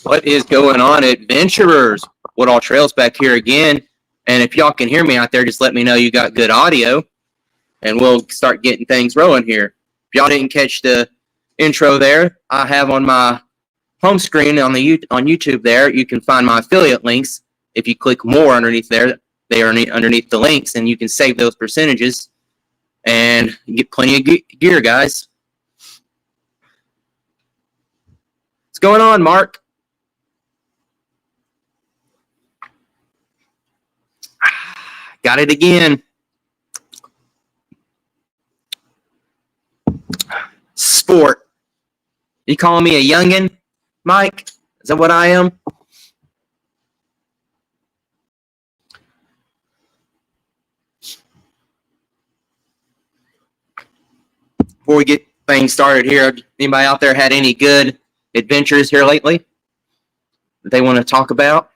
What is going on, adventurers? Woodall Trails back here again. And if y'all can hear me out there, just let me know you got good audio, and we'll start getting things rolling here. If y'all didn't catch the intro there, I have on my home screen on YouTube there, you can find my affiliate links. If you click more underneath there, they are underneath the links, and you can save those percentages and get plenty of gear, guys. What's going on, Mark? Got it again. Sport. You calling me a youngin', Mike? Is that what I am? Before we get things started here, anybody out there had any good adventures here lately that they want to talk about?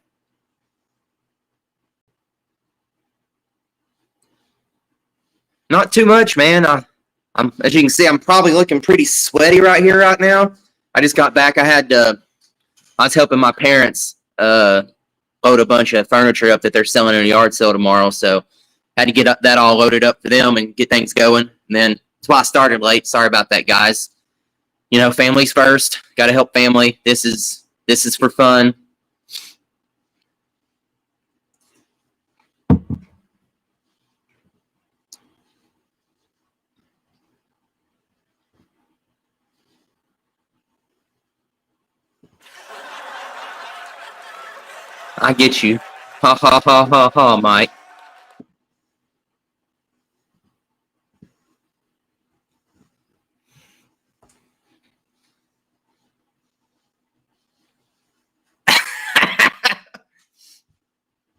Not too much, man. I'm, as you can see, I'm probably looking pretty sweaty right here, right now. I just got back. I was helping my parents load a bunch of furniture up that they're selling in a yard sale tomorrow. So had to get that all loaded up for them and get things going. And then that's why I started late. Sorry about that, guys. You know, family's first. Got to help family. This is for fun. I get you. Ha ha ha ha ha, Mike.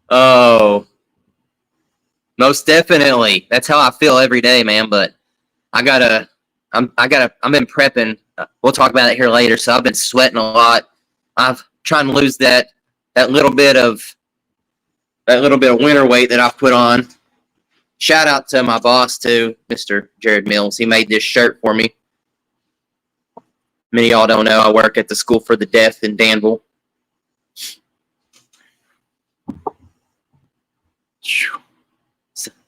Oh, most definitely. That's how I feel every day, man. But I've been prepping. We'll talk about it here later. So I've been sweating a lot. I've trying to lose that little bit of winter weight that I've put on. Shout out to my boss too, Mr. Jared Mills. He made this shirt for me. Many of y'all don't know I work at the School for the Deaf in Danville.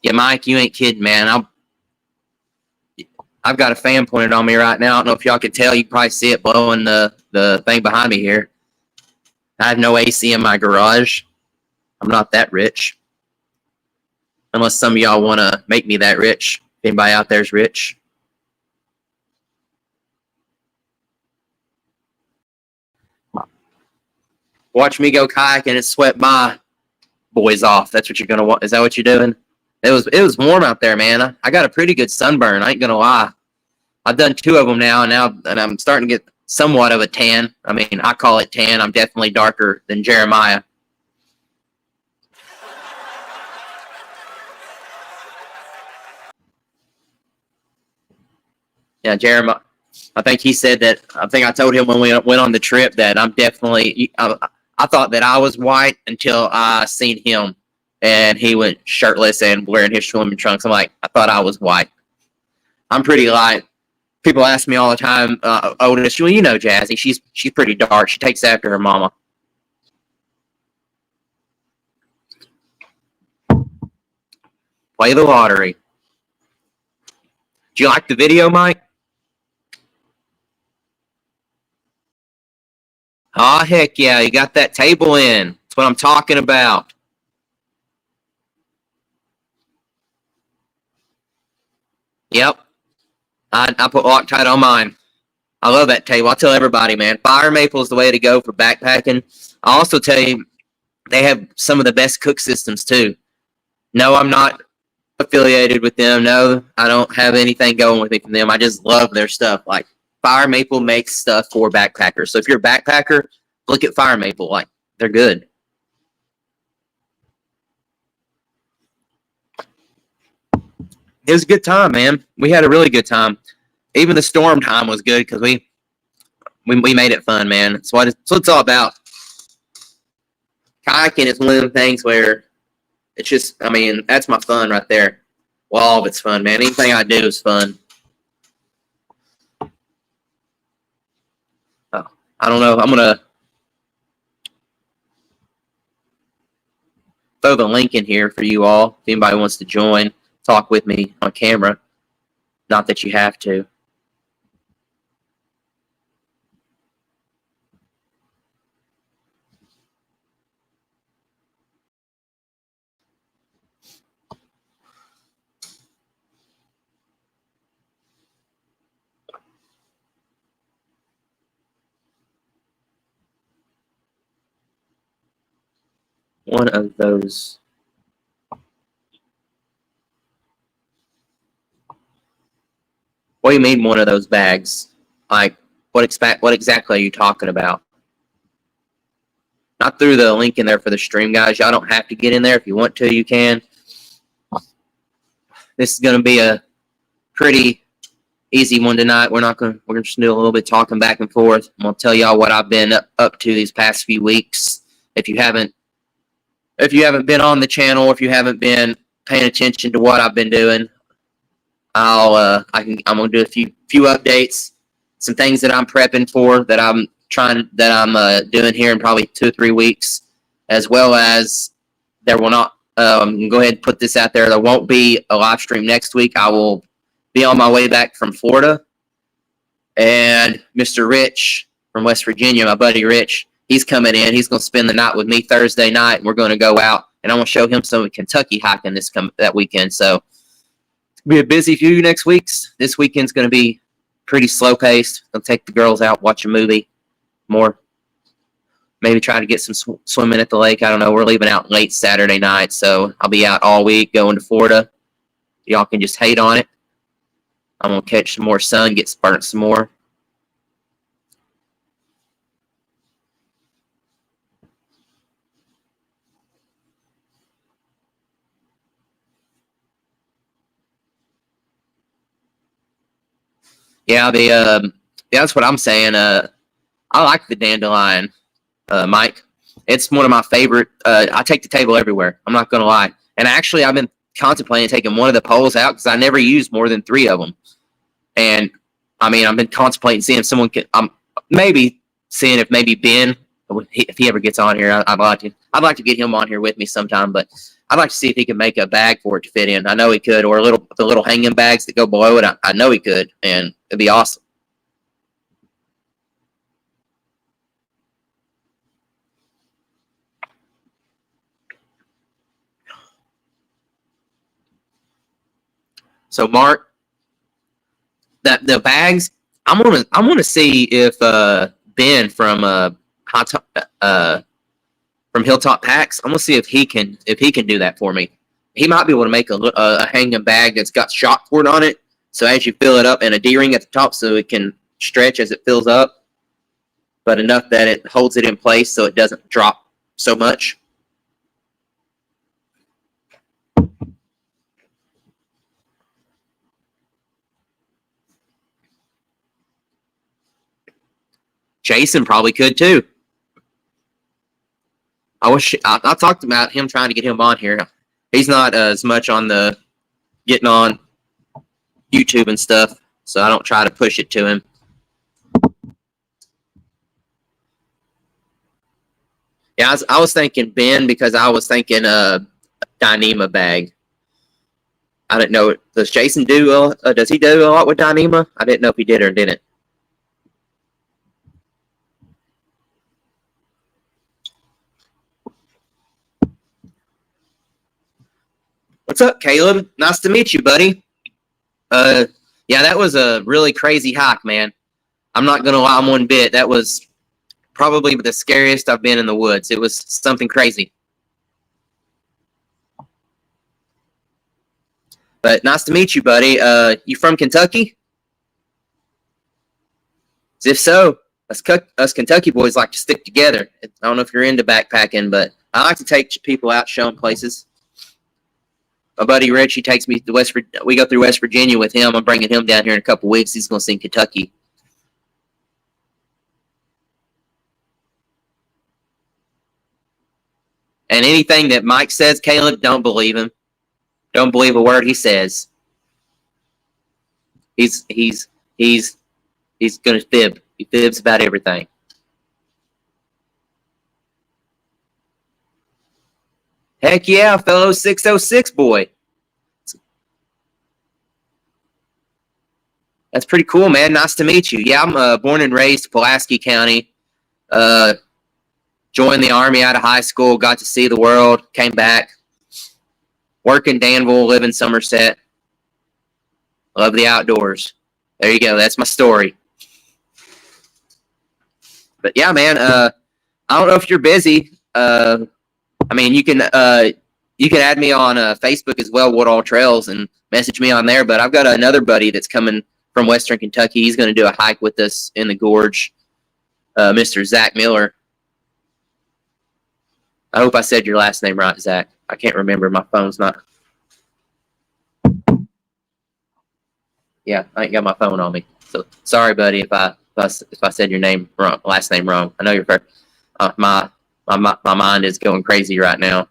Yeah, Mike, you ain't kidding, man. I've got a fan pointed on me right now. I don't know if y'all can tell. You can probably see it blowing the thing behind me here. I have no AC in my garage. I'm not that rich. Unless some of y'all want to make me that rich. If anybody out there is rich. Watch me go kayaking and sweat my boys off. That's what you're gonna want. Is that what you're doing? It was warm out there, man. I got a pretty good sunburn. I ain't gonna lie. I've done 2 of them now, and I'm starting to get somewhat of a tan. I mean, I call it tan. I'm definitely darker than Jeremiah. Yeah, Jeremiah. I think he said that. I think I told him when we went on the trip that I'm definitely. I thought that I was white until I seen him, and he went shirtless and wearing his swimming trunks. I'm like, I thought I was white. I'm pretty light. People ask me all the time, Otis, well, you know Jazzy. She's pretty dark. She takes after her mama. Play the lottery. Do you like the video, Mike? Oh, heck yeah. You got that table in. That's what I'm talking about. Yep. I put Loctite on mine. I love that table. I tell everybody, man, fire maple is the way to go for backpacking. I also tell you, they have some of the best cook systems too. No, I'm not affiliated with them. No, I don't have anything going with me from them. I just love their stuff. Like Fire Maple makes stuff for backpackers. So if you're a backpacker, look at Fire Maple. Like they're good. It was a good time, man. We had a really good time. Even the storm time was good because we made it fun, man. That's what it's all about. Kayaking is one of them things where it's just, I mean, that's my fun right there. Well, all of it's fun, man. Anything I do is fun. Oh, I don't know. I'm going to throw the link in here for you all if anybody wants to join, talk with me on camera. Not that you have to. One of those. What do you mean one of those bags? Like, what exactly are you talking about? Not through the link in there for the stream, guys. Y'all don't have to get in there. If you want to, you can. This is going to be a pretty easy one tonight. We're just do a little bit talking back and forth. I'm going to tell y'all what I've been up to these past few weeks. If you haven't been on the channel, if you haven't been paying attention to what I've been doing, I'm gonna do a few updates, some things that I'm prepping for that I'm doing here in probably 2 or 3 weeks, as well as there will not. Go ahead and put this out there. There won't be a live stream next week. I will be on my way back from Florida, and Mr. Rich from West Virginia, my buddy Rich, he's coming in. He's gonna spend the night with me Thursday night, and we're gonna go out, and I'm gonna show him some Kentucky hiking that weekend. So be a busy few next weeks. This weekend's going to be pretty slow paced. I'll take the girls out, watch a movie more. Maybe try to get some swimming at the lake. I don't know. We're leaving out late Saturday night, so I'll be out all week going to Florida. Y'all can just hate on it. I'm going to catch some more sun, get burnt some more. Yeah, that's what I'm saying. I like the dandelion, Mike. It's one of my favorite. I take the table everywhere. I'm not going to lie. And actually, I've been contemplating taking one of the poles out because I never use more than 3 of them. And I mean, I've been contemplating seeing if someone can. Maybe seeing if maybe Ben, if he ever gets on here, I'd like to get him on here with me sometime. But I'd like to see if he can make a bag for it to fit in. I know he could, or the little hanging bags that go below it. I know he could, and it'd be awesome. So Mark, that the bags, I'm gonna see if Ben from from Hilltop Packs, I'm gonna see if he can do that for me. He might be able to make a hanging bag that's got shock cord on it, so as you fill it up, and a D-ring at the top so it can stretch as it fills up, but enough that it holds it in place so it doesn't drop so much. Jason probably could too. I talked about him trying to get him on here. He's not as much on the getting on YouTube and stuff, so I don't try to push it to him. Yeah, I was thinking Ben because I was thinking Dyneema bag. I didn't know. Does Jason do? Does he do a lot with Dyneema? I didn't know if he did or didn't. What's up, Caleb? Nice to meet you, buddy. Yeah, that was a really crazy hike, man. I'm not gonna lie one bit. That was probably the scariest I've been in the woods. It was something crazy. But nice to meet you, buddy. You from Kentucky? If so, us Kentucky boys like to stick together. I don't know if you're into backpacking, but I like to take people out, show them places. My buddy Rich, he takes me to we go through West Virginia with him. I'm bringing him down here in a couple weeks. He's going to see Kentucky. And anything that Mike says, Caleb, don't believe him. Don't believe a word he says. He's going to fib. He fibs about everything. Heck yeah, fellow 606 boy. That's pretty cool, man. Nice to meet you. Yeah, I'm born and raised Pulaski County. Joined the Army out of high school, got to see the world, came back. Work in Danville, live in Somerset. Love the outdoors. There you go. That's my story. But yeah, man, I don't know if you're busy. I mean, you can add me on Facebook as well, Woodall Trails, and message me on there. But I've got another buddy that's coming from Western Kentucky. He's going to do a hike with us in the gorge, Mr. Zach Miller. I hope I said your last name right, Zach. I can't remember. My phone's not. Yeah, I ain't got my phone on me. So sorry, buddy, if I said your name wrong, last name wrong. I know you're first. My mind is going crazy right now.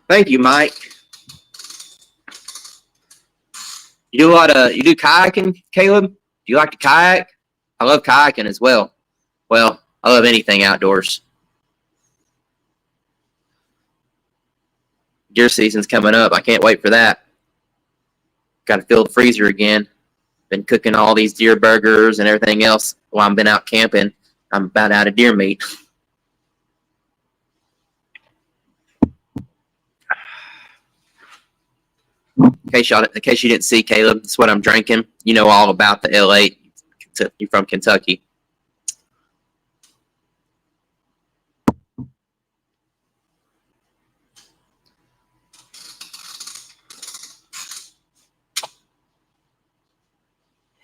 Thank you, Mike. You do kayaking, Caleb? Do you like to kayak? I love kayaking as well. Well, I love anything outdoors. Deer season's coming up. I can't wait for that. Got to fill the freezer again. Been cooking all these deer burgers and everything else while I've been out camping. I'm about out of deer meat. In case you didn't see, Caleb, that's what I'm drinking. You know all about the L8. You're from Kentucky.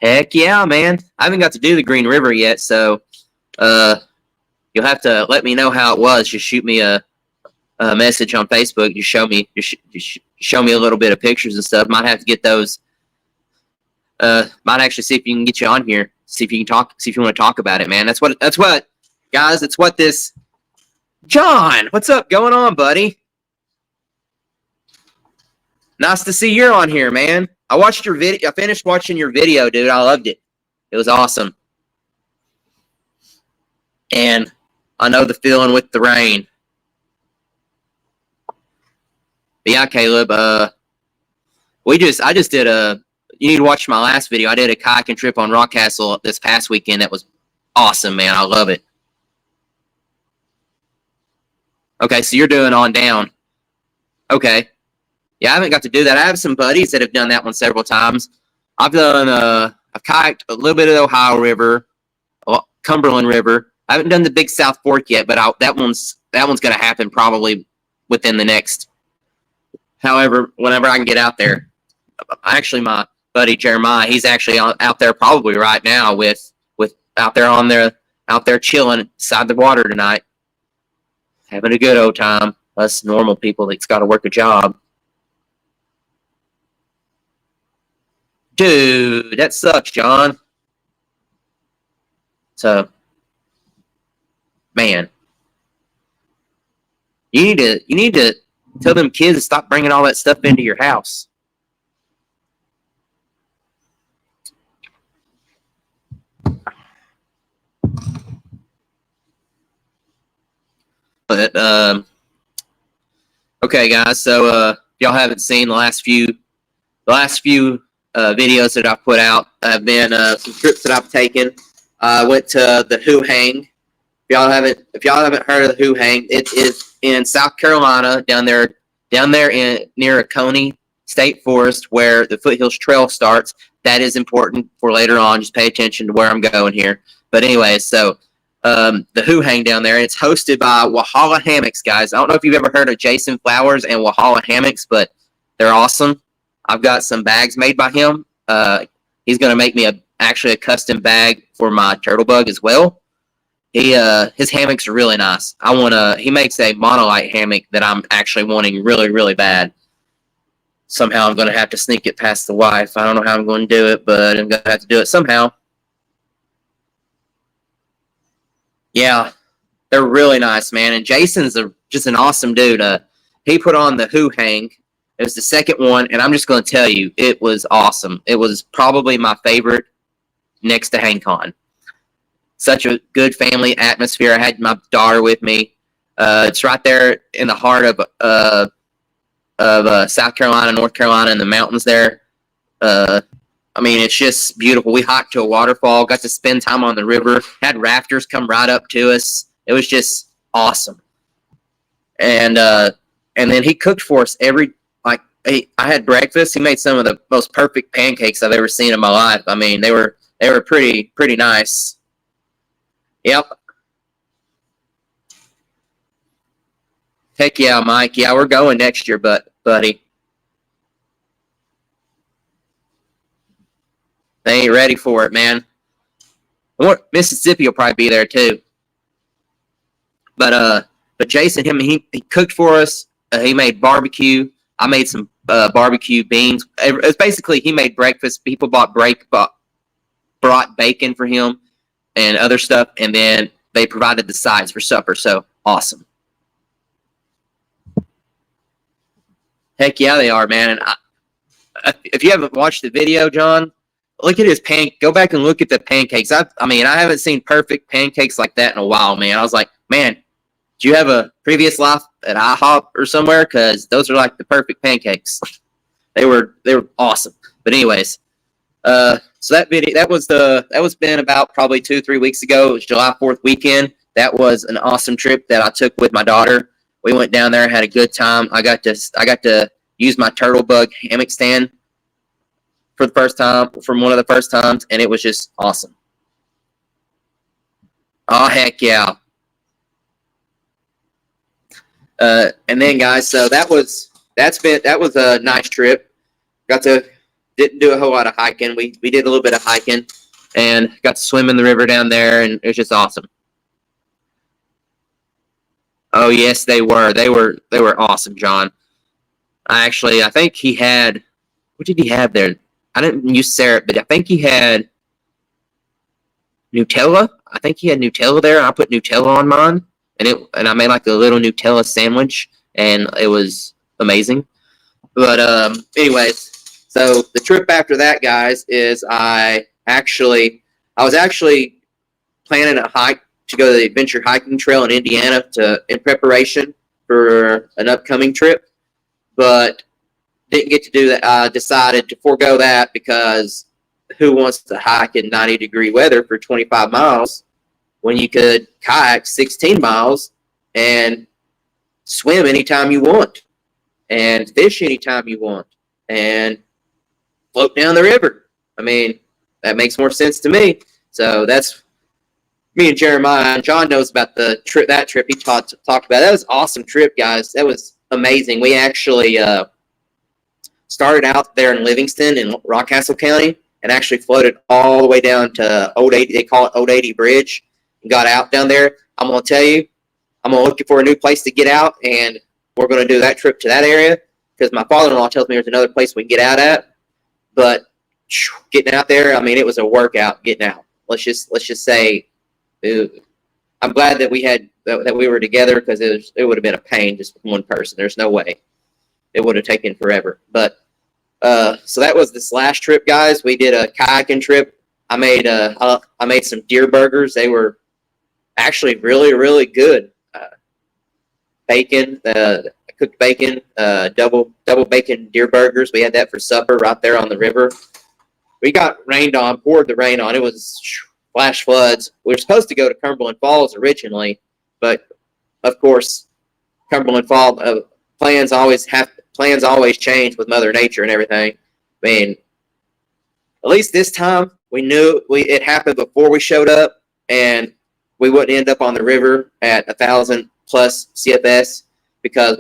Heck yeah, man. I haven't got to do the Green River yet, so you'll have to let me know how it was. Just shoot me a message on Facebook. Just show me a little bit of pictures and stuff. Might have to get those. Might actually see if you can get you on here. See if you can talk. See if you want to talk about it, man. That's what, guys. That's what this. John, what's up? Going on, buddy? Nice to see you're on here, man. I watched your video. I finished watching your video, dude. I loved it. It was awesome. And I know the feeling with the rain. But yeah, Caleb. I just did you need to watch my last video. I did a kayaking trip on Rockcastle this past weekend. That was awesome, man. I love it. Okay, so you're doing on down. Okay. Yeah, I haven't got to do that. I have some buddies that have done that one several times. I've kayaked a little bit of the Ohio River, Cumberland River. I haven't done the Big South Fork yet, but that one's going to happen probably within the next, whenever I can get out there. Actually, my buddy Jeremiah, he's actually out there probably right now with out there chilling beside the water tonight, having a good old time. Us normal people that's got to work a job. Dude, that sucks, John. So, man, you need to tell them kids to stop bringing all that stuff into your house. But okay, guys. So if y'all haven't seen the last few videos that I've put out, have been some trips that I've taken. I went to the Who Hang. If y'all haven't heard of the Who Hang, it is in South Carolina, down there near Oconee State Forest, where the Foothills Trail starts. That is important for later on. Just pay attention to where I'm going here. But anyway, so the Who Hang down there, and it's hosted by Walhalla Hammocks, guys. I don't know if you've ever heard of Jason Flowers and Walhalla Hammocks, but they're awesome. I've got some bags made by him. He's going to make me actually a custom bag for my turtle bug as well. His hammocks are really nice. He makes a monolite hammock that I'm actually wanting really, really bad. Somehow I'm going to have to sneak it past the wife. I don't know how I'm going to do it, but I'm going to have to do it somehow. Yeah, they're really nice, man. And Jason's just an awesome dude. He put on the Who Hang. It was the second one, and I'm just going to tell you, it was awesome. It was probably my favorite next to HangCon. such a good family atmosphere. I had my daughter with me. It's right there in the heart of South Carolina, North Carolina, and the mountains there. I mean, it's just beautiful. We hiked to a waterfall, got to spend time on the river, had rafters come right up to us. It was just awesome. And then he cooked for us I had breakfast. He made some of the most perfect pancakes I've ever seen in my life. I mean, they were pretty nice. Yep. Heck yeah, Mike. Yeah, we're going next year, buddy. They ain't ready for it, man. Mississippi will probably be there too. But Jason, he cooked for us. He made barbecue. I made some barbecue beans. It's basically he made breakfast. People brought bacon for him and other stuff, and then they provided the sides for supper. So awesome. Heck yeah, they are, man. And if you haven't watched the video, John, look at his go back and look at the pancakes. I haven't seen perfect pancakes like that in a while, man. I was like, man, do you have a previous life at IHOP or somewhere? Because those are like the perfect pancakes. They were awesome. But anyways, so that was been about probably 2-3 weeks ago. It was July 4th weekend. That was an awesome trip that I took with my daughter. We went down there, had a good time. I got to use my turtle bug hammock stand for the first time, from one of the first times, and it was just awesome. Oh heck yeah! And then guys, so that was a nice trip. Didn't do a whole lot of hiking. We did a little bit of hiking and got to swim in the river down there, and it was just awesome. Oh yes, they were. They were awesome, John. I think he had. What did he have there? I didn't use syrup, but I think he had Nutella. I think he had Nutella there. I put Nutella on mine, and I made like a little Nutella sandwich, and it was amazing. But anyways, so the trip after that, guys, is I was actually planning a hike to go to the Adventure Hiking Trail in Indiana in preparation for an upcoming trip, but didn't get to do that. I decided to forego that because who wants to hike in 90-degree weather for 25 miles when you could kayak 16 miles and swim anytime you want and fish anytime you want and float down the river? I mean, that makes more sense to me. So that's me and Jeremiah. John knows about that trip he talked about. That was an awesome trip, guys. That was amazing. We actually started out there in Livingston in Rockcastle County and actually floated all the way down to Old 80. They call it Old 80 Bridge, and got out down there. I'm going to tell you, I'm going to look for a new place to get out, and we're going to do that trip to that area because my father-in-law tells me there's another place we can get out at. But getting out there, I mean, it was a workout getting out. Let's just say, I'm glad that we were together because it would have been a pain just with one person. There's no way. It would have taken forever. But so that was this last trip, guys. We did a kayaking trip. I made some deer burgers. They were actually really, really good. Bacon, cooked bacon, double bacon deer burgers. We had that for supper right there on the river. We got poured the rain on. It was flash floods. We were supposed to go to Cumberland Falls originally, but of course, Cumberland Falls plans always change with Mother Nature and everything. I mean, at least this time we knew it happened before we showed up, and we wouldn't end up on the river at 1,000+ CFS because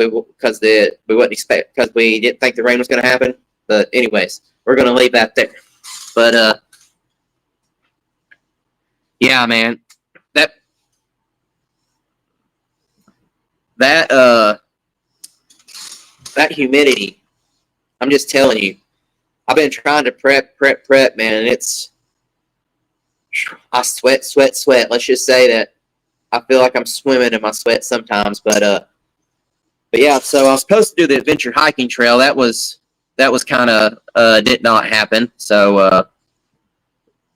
we didn't think the rain was going to happen. But anyways, we're going to leave that there. But yeah, man, that humidity, I'm just telling you, I've been trying to prep, man, and I sweat. Let's just say that I feel like I'm swimming in my sweat sometimes, but yeah, so I was supposed to do the Adventure Hiking Trail. That was kind of did not happen. So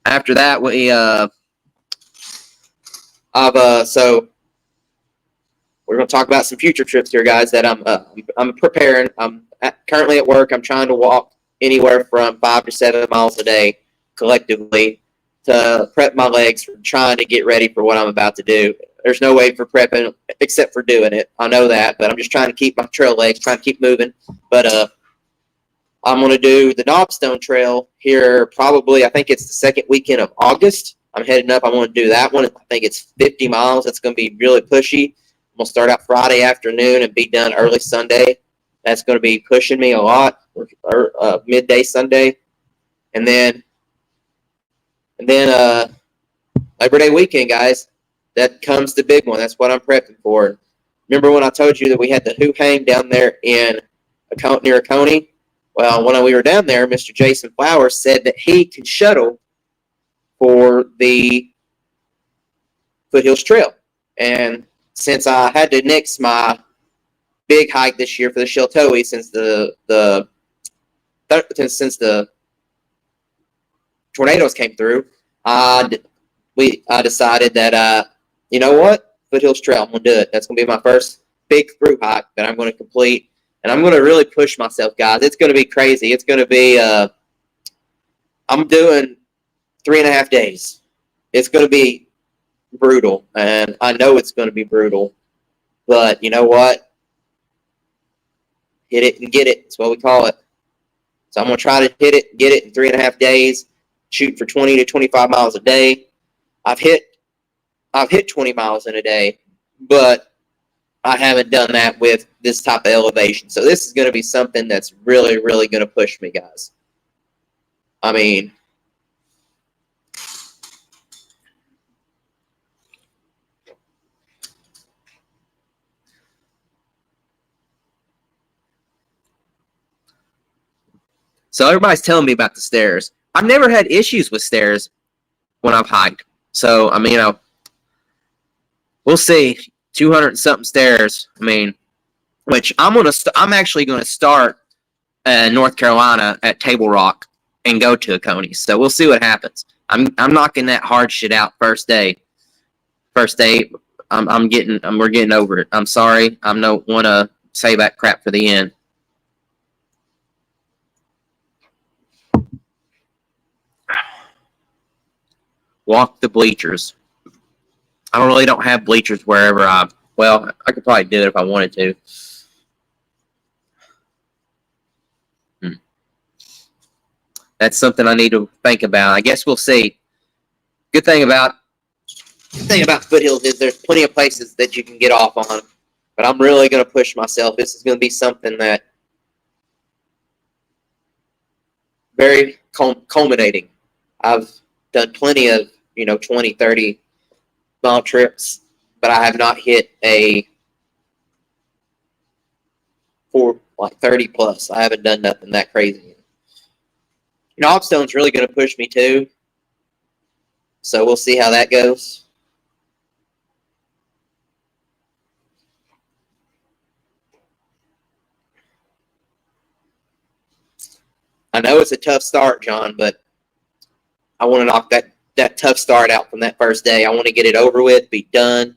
after that, So we're going to talk about some future trips here, guys. That I'm preparing. Currently at work. I'm trying to walk anywhere from 5 to 7 miles a day collectively to prep my legs for trying to get ready for what I'm about to do. There's no way for prepping except for doing it. I know that, but I'm just trying to keep my trail legs, trying to keep moving. But I'm going to do the Knobstone Trail here probably, I think it's the second weekend of August. I'm heading up. I want to do that one. I think it's 50 miles. It's going to be really pushy. I'm going to start out Friday afternoon and be done early Sunday. That's going to be pushing me a lot, or midday Sunday. And then Labor Day weekend, guys. That comes the big one. That's what I'm prepping for. Remember when I told you that we had the Who Hang down there near Oconee? Well, when we were down there, Mr. Jason Flowers said that he can shuttle for the Foothills Trail. And since I had to nix my big hike this year for the Sheltoe since the tornadoes came through, I decided that you know what, Foothills Trail, I'm gonna do it. That's gonna be my first big through hike that I'm gonna complete, and I'm gonna really push myself, guys. It's gonna be crazy. It's gonna be I'm doing 3.5 days. It's gonna be brutal, and I know it's gonna be brutal, but you know what? Hit it and get it. That's what we call it. So I'm going to try to hit it and get it in 3.5 days, shoot for 20 to 25 miles a day. I've hit 20 miles in a day, but I haven't done that with this type of elevation. So this is going to be something that's really, really going to push me, guys. I mean, so everybody's telling me about the stairs. I've never had issues with stairs when I've hiked. So, I mean, we'll see. 200 something stairs. I mean, which I'm actually going to start North Carolina at Table Rock and go to Oconee. So we'll see what happens. I'm knocking that hard shit out first day. We're getting over it. I'm sorry. I don't want to say that crap for the end. Walk the bleachers. I don't have bleachers wherever I could probably do it if I wanted to. That's something I need to think about. I guess we'll see. Good thing about foothills is there's plenty of places that you can get off on, but I'm really going to push myself. This is going to be something that very culminating. I've done plenty of 20, 30 mile trips, but I have not hit a 30 plus. I haven't done nothing that crazy. Knobstone's really going to push me too, so we'll see how that goes. I know it's a tough start, John, but I want to knock that tough start out from that first day. I want to get it over with, be done.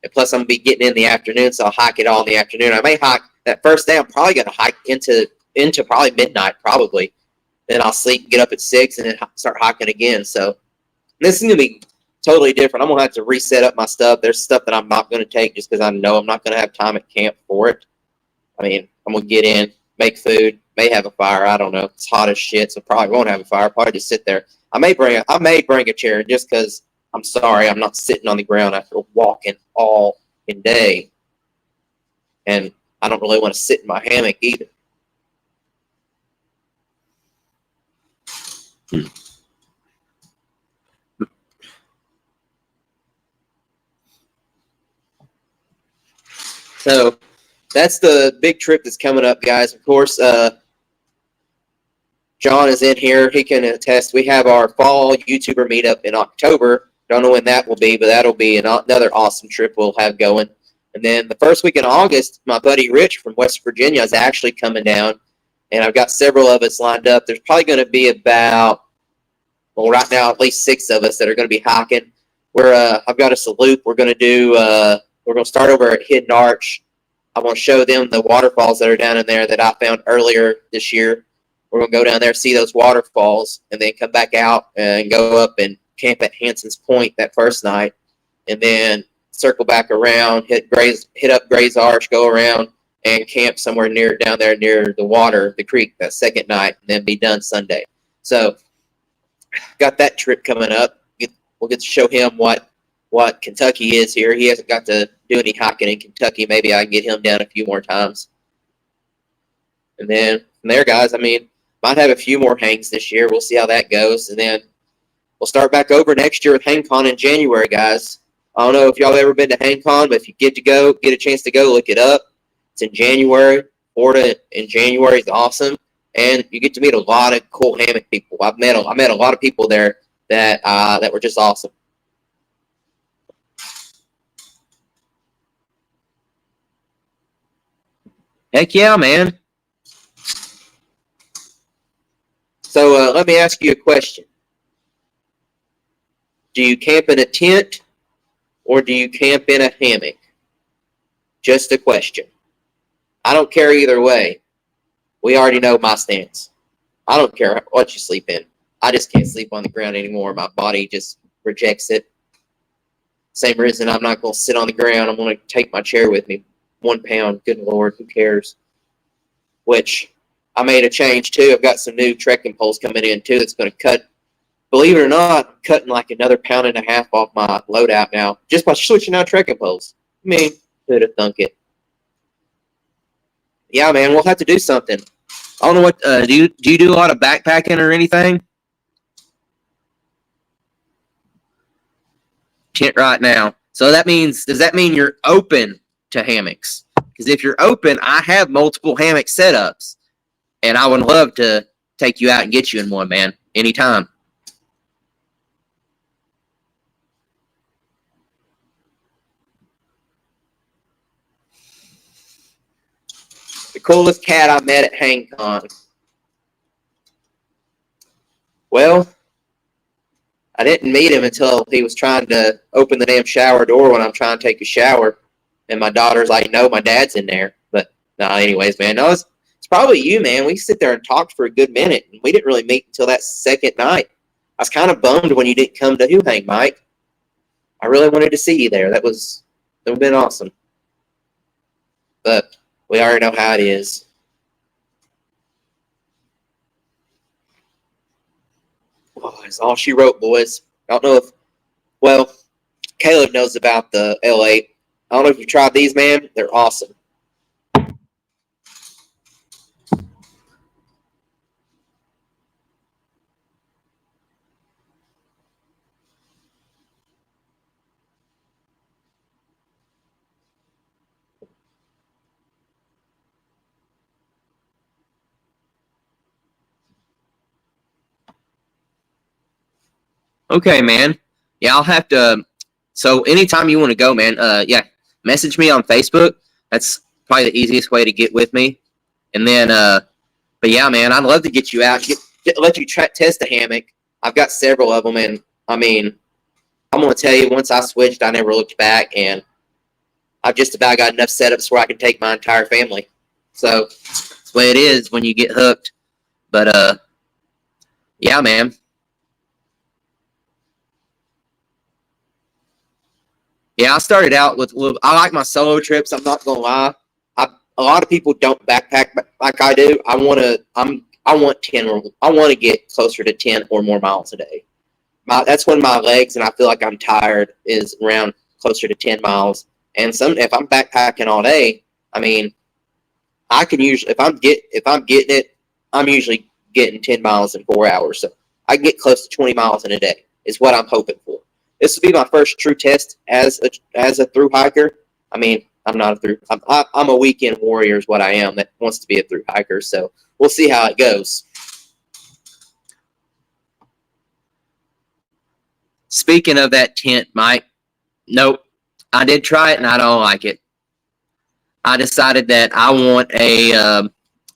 And plus, I'm going to be getting in the afternoon, so I'll hike it all in the afternoon. I may hike that first day. I'm probably going to hike into probably midnight, probably. Then I'll sleep, get up at 6, and then start hiking again. So this is going to be totally different. I'm going to have to reset up my stuff. There's stuff that I'm not going to take just because I know I'm not going to have time at camp for it. I mean, I'm going to get in, make food, may have a fire. I don't know. It's hot as shit, so probably won't have a fire. Probably just sit there. I may bring a chair just because I'm sorry I'm not sitting on the ground after walking all in day, and I don't really want to sit in my hammock either. So that's the big trip that's coming up, guys. Of course, John is in here. He can attest. We have our fall YouTuber meetup in October. Don't know when that will be, but that'll be another awesome trip we'll have going. And then the first week in August, my buddy Rich from West Virginia is actually coming down, and I've got several of us lined up. There's probably going to be about, right now, at least 6 of us that are going to be hiking. I've got us a loop. We're gonna do. We're gonna start over at Hidden Arch. I want to show them the waterfalls that are down in there that I found earlier this year. We're gonna go down there, see those waterfalls, and then come back out and go up and camp at Hanson's Point that first night, and then circle back around, hit up Gray's Arch, go around and camp somewhere down there near the water, the creek, that second night, and then be done Sunday. So, got that trip coming up. We'll get to show him what Kentucky is here. He hasn't got to do any hiking in Kentucky. Maybe I can get him down a few more times. And then from there, guys, I mean, might have a few more hangs this year. We'll see how that goes. And then we'll start back over next year with HangCon in January, guys. I don't know if y'all have ever been to HangCon, but if you get a chance to go, look it up. It's in January. Florida in January is awesome. And you get to meet a lot of cool hammock people. I met a lot of people there that were just awesome. Heck yeah, man. So let me ask you a question. Do you camp in a tent or do you camp in a hammock? Just a question. I don't care either way. We already know my stance. I don't care what you sleep in. I just can't sleep on the ground anymore. My body just rejects it. Same reason I'm not going to sit on the ground. I'm going to take my chair with me. 1 pound. Good Lord, who cares? Which I made a change too. I've got some new trekking poles coming in too that's going to cut. Believe it or not, I'm cutting like another 1.5 pounds off my loadout now just by switching out trekking poles. I mean, who'd have thunk it? Yeah, man, we'll have to do something. I don't know what. Do you do a lot of backpacking or anything? Tent right now. So does that mean you're open to hammocks? Because if you're open, I have multiple hammock setups, and I would love to take you out and get you in one, man, anytime. The coolest cat I met at HangCon. Well, I didn't meet him until he was trying to open the damn shower door when I'm trying to take a shower. And my daughter's like, no, my dad's in there. But no, anyways, man, no, it's probably you, man. We sit there and talked for a good minute. And we didn't really meet until that second night. I was kind of bummed when you didn't come to Hang, Mike. I really wanted to see you there. That would have been awesome. But we already know how it is. Oh, that's all she wrote, boys. I don't know if, well, Caleb knows about the L8. I don't know if you've tried these, man. They're awesome. Okay, man. Yeah, I'll have to. So anytime you want to go, man, yeah, message me on Facebook. That's probably the easiest way to get with me. And then, but yeah, man, I'd love to get you out, let you test a hammock. I've got several of them, and I mean, I'm gonna tell you, once I switched, I never looked back, and I've just about got enough setups where I can take my entire family. So that's the way it is when you get hooked. But yeah, man. Yeah, I started out with I like my solo trips. I'm not gonna lie. A lot of people don't backpack like I do. I want to get closer to 10 or more miles a day. That's when my legs and I feel like I'm tired is around closer to 10 miles. And if I'm backpacking all day, I mean, I can usually if I'm getting it, I'm usually getting 10 miles in 4 hours. So I can get close to 20 miles in a day is what I'm hoping for. This will be my first true test as a thru hiker. I mean, I'm not a thru. I'm a weekend warrior is what I am that wants to be a thru hiker. So we'll see how it goes. Speaking of that tent, Mike, nope. I did try it and I don't like it. I decided that I want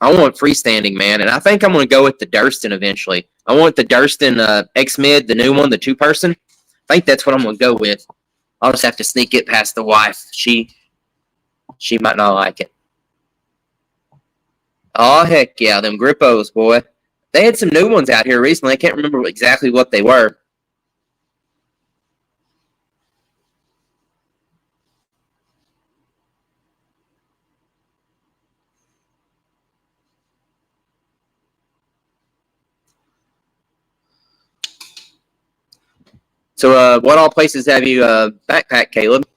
freestanding, man, and I think I'm going to go with the Durston eventually. I want the Durston X-Mid, the new one, the 2-person. I think that's what I'm gonna go with. I'll just have to sneak it past the wife. She might not like it. Oh heck yeah, them Grippos, boy. They had some new ones out here recently. I can't remember exactly what they were. So, what all places have you backpacked, Caleb?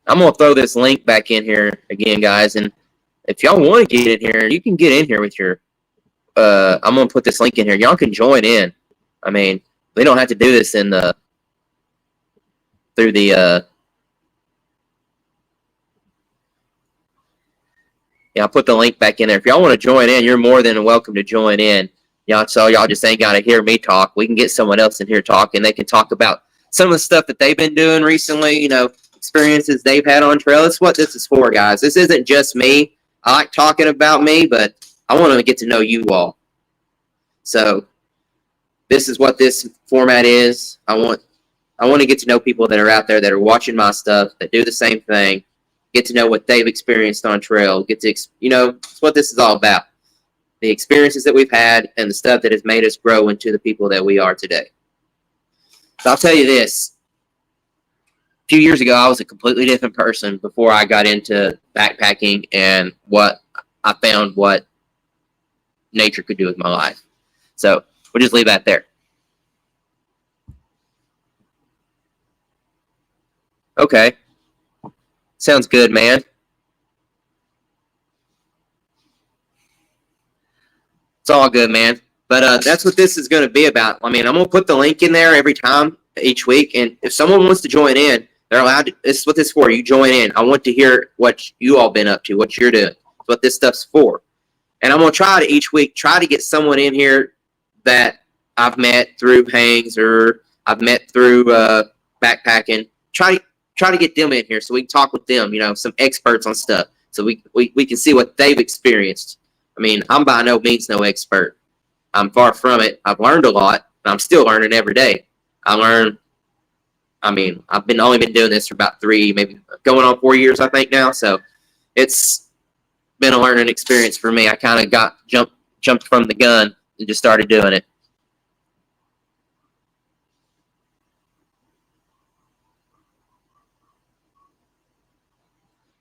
I'm gonna throw this link back in here again, guys, and if y'all want to get in here, you can get in here with your. I'm gonna put this link in here. Y'all can join in. I mean, we don't have to do this in the through the. Yeah, I'll put the link back in there. If y'all want to join in, you're more than welcome to join in. Y'all just ain't gotta hear me talk. We can get someone else in here talking. They can talk about some of the stuff that they've been doing recently. Experiences they've had on trail. That's what this is for, guys. This isn't just me. I like talking about me, but I want to get to know you all. So this is what this format is. I want to get to know people that are out there that are watching my stuff, that do the same thing, get to know what they've experienced on trail, it's what this is all about. The experiences that we've had and the stuff that has made us grow into the people that we are today. So I'll tell you this. A few years ago, I was a completely different person before I got into backpacking and what I found what nature could do with my life. So we'll just leave that there. Okay. Sounds good, man. It's all good, man. But that's what this is going to be about. I mean, I'm going to put the link in there every time, each week. And if someone wants to join in, they're allowed to. This is what this is for. You join in. I want to hear what you all been up to, what you're doing. That's what this stuff's for. And I'm going to try to each week try to get someone in here that I've met through hangs or I've met through backpacking. Try to get them in here so we can talk with them, some experts on stuff. So we can see what they've experienced. I mean, I'm by no means no expert. I'm far from it. I've learned a lot, and I'm still learning every day. I've only been doing this for about 3, maybe going on 4 years, I think now. So it's been a learning experience for me. I kind of got jumped from the gun and just started doing it.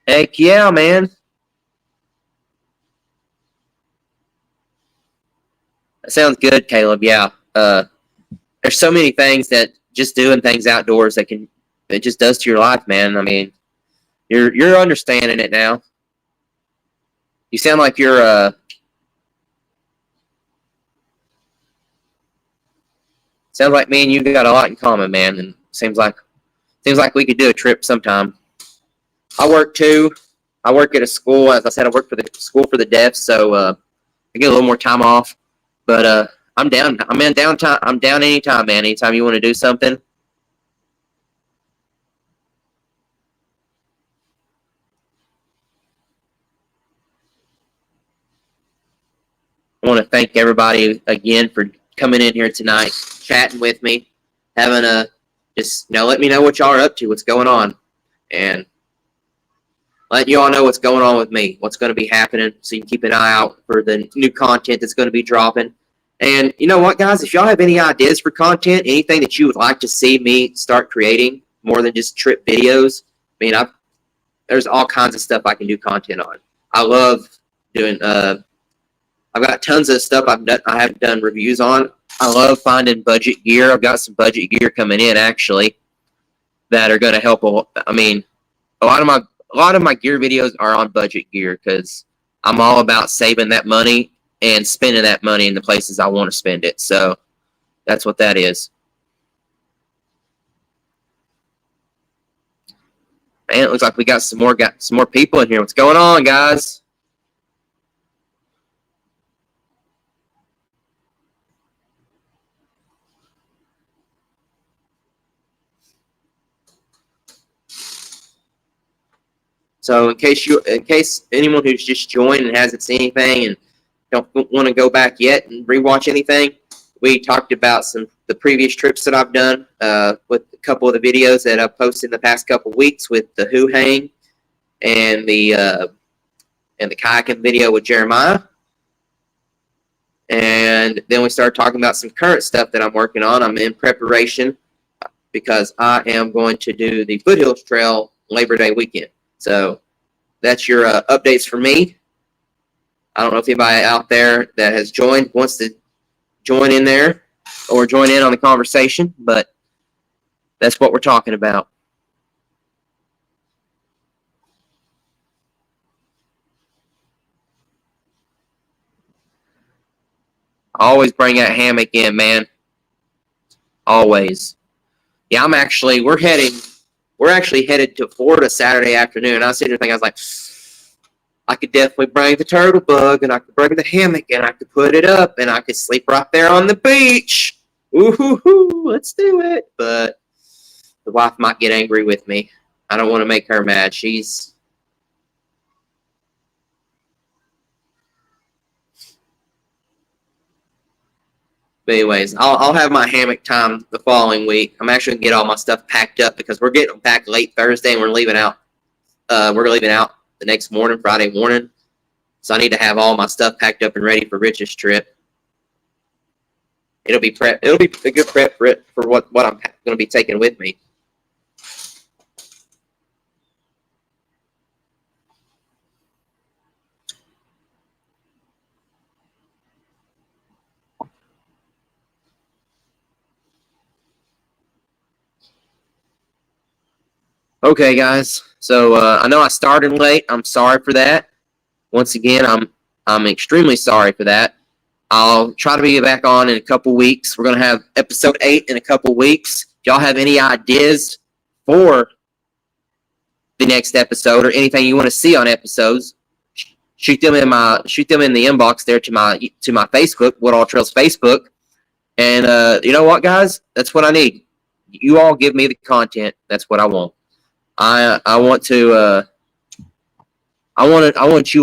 Heck yeah, man. That sounds good, Caleb. Yeah. There's so many things that just doing things outdoors it just does to your life, man. I mean, you're understanding it now. You sound like you're sounds like me and you got a lot in common, man. And seems like we could do a trip sometime. I work too. I work at a school. As I said, I work for the school for the deaf, so I get a little more time off. But I'm down. I'm in downtime. I'm down anytime, man. Anytime you want to do something. I want to thank everybody again for coming in here tonight, chatting with me, having a let me know what y'all are up to, what's going on, and let you all know what's going on with me, what's going to be happening, so you can keep an eye out for the new content that's going to be dropping. And you know what, guys? If y'all have any ideas for content, anything that you would like to see me start creating, more than just trip videos, I mean, there's all kinds of stuff I can do content on. I love doing. I've got tons of stuff I have done reviews on. I love finding budget gear. I've got some budget gear coming in actually that are going to help. I mean, a lot of my gear videos are on budget gear because I'm all about saving that money and spending that money in the places I want to spend it. So that's what that is. Man, it looks like we got some more people in here. What's going on, guys? So in case anyone who's just joined and hasn't seen anything and don't want to go back yet and rewatch anything, we talked about the previous trips that I've done with a couple of the videos that I've posted in the past couple of weeks with the Who Hang and the kayaking video with Jeremiah. And then we started talking about some current stuff that I'm working on. I'm in preparation because I am going to do the Foothills Trail Labor Day weekend. So that's your updates for me. I don't know if anybody out there that has joined wants to join in there or join in on the conversation, but that's what we're talking about. I always bring that hammock in, man. Always. Yeah, we're actually headed to Florida Saturday afternoon. I was sitting there thinking, I was like, I could definitely bring the turtle bug, and I could bring the hammock, and I could put it up, and I could sleep right there on the beach. Ooh, let's do it. But the wife might get angry with me. I don't want to make her mad. But anyways, I'll have my hammock time the following week. I'm actually gonna get all my stuff packed up because we're getting back late Thursday and we're leaving out. We're leaving out the next morning, Friday morning. So I need to have all my stuff packed up and ready for Rich's trip. It'll be a good prep for what I'm going to be taking with me. Okay, guys. So I know I started late. I'm sorry for that. Once again, I'm extremely sorry for that. I'll try to be back on in a couple weeks. We're going to have episode 8 in a couple weeks. If y'all have any ideas for the next episode or anything you want to see on episodes, shoot them in the inbox there to my Facebook, What All Trails Facebook. And you know what, guys? That's what I need. You all give me the content. That's what I want. I want you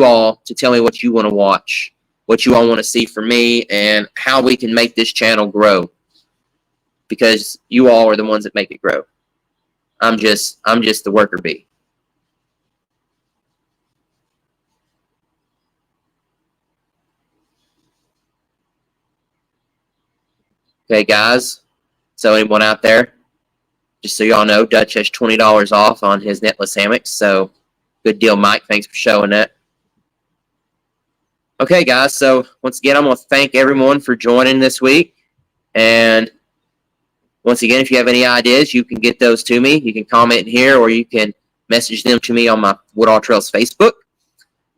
all to tell me what you want to watch, what you all want to see from me, and how we can make this channel grow. Because you all are the ones that make it grow. I'm just the worker bee. Okay, guys. So anyone out there, just so y'all know, Dutch has $20 off on his netless hammocks. So good deal, Mike. Thanks for showing that. Okay, guys. So once again, I'm going to thank everyone for joining this week. And once again, if you have any ideas, you can get those to me. You can comment here, or you can message them to me on my What All Trails Facebook.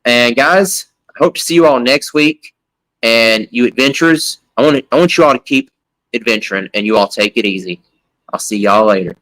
And guys, I hope to see you all next week. And you adventurers, I want you all to keep adventuring, and you all take it easy. I'll see y'all later.